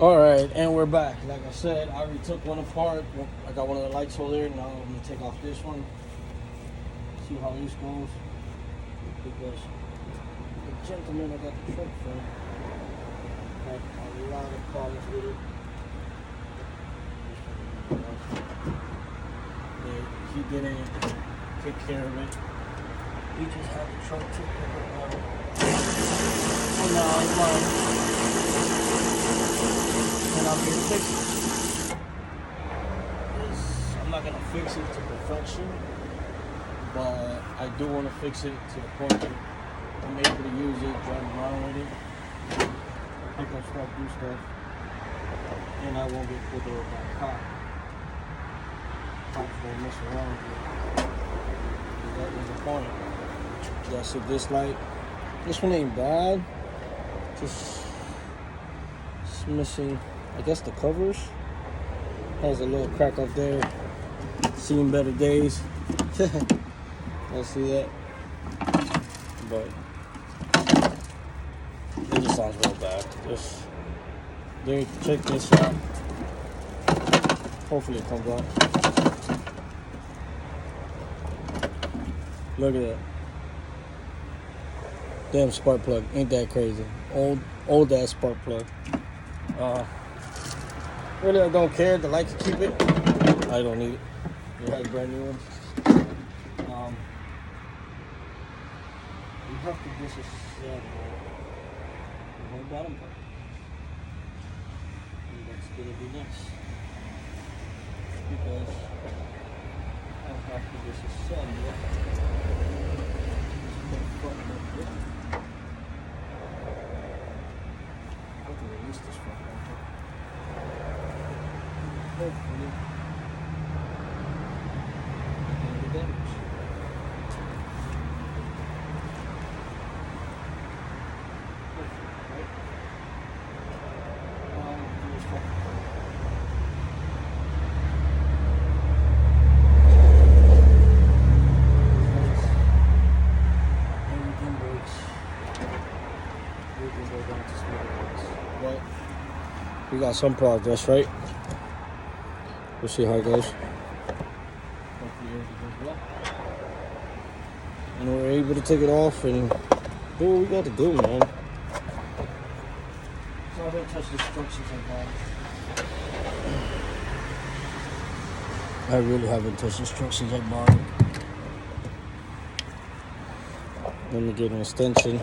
Alright, and we're back. Like I said, I already took one apart. I got one of the lights over there. Now I'm going to take off this one. See how this goes. Because the gentleman I got the truck from had a lot of problems with it. He didn't take care of it. He just had the truck taken out. So now I'm mine. And I'm here to fix it. I'm not going to fix it to perfection, but I do want to fix it to the point that I'm able to use it, drive around with it, pick up stuff, do stuff, and I won't get pulled over by a cop. Cops won't mess around with it. That was the point. Yeah, so this light, this one ain't bad. Just it's missing, I guess, the covers. Has a little crack up there. Seen better days. I see that. But it just sounds real bad. Just there, check this out. Hopefully it comes out. Look at that. Damn spark plug. Ain't that crazy? Old ass spark plug. Really, I don't care. The light can keep it. I don't need it. It has brand new ones. We have to disassemble the whole bottom part. And that's gonna be next. Because I have to disassemble. I can release this front bumper. Hopefully, the damage. But we got some progress, right? We'll see how it goes. Hopefully everything goes well. And we're able to take it off and do what we got to do, man. So I don't touch the structures I bought. I really haven't touched the structures I bought. Let me get an extension.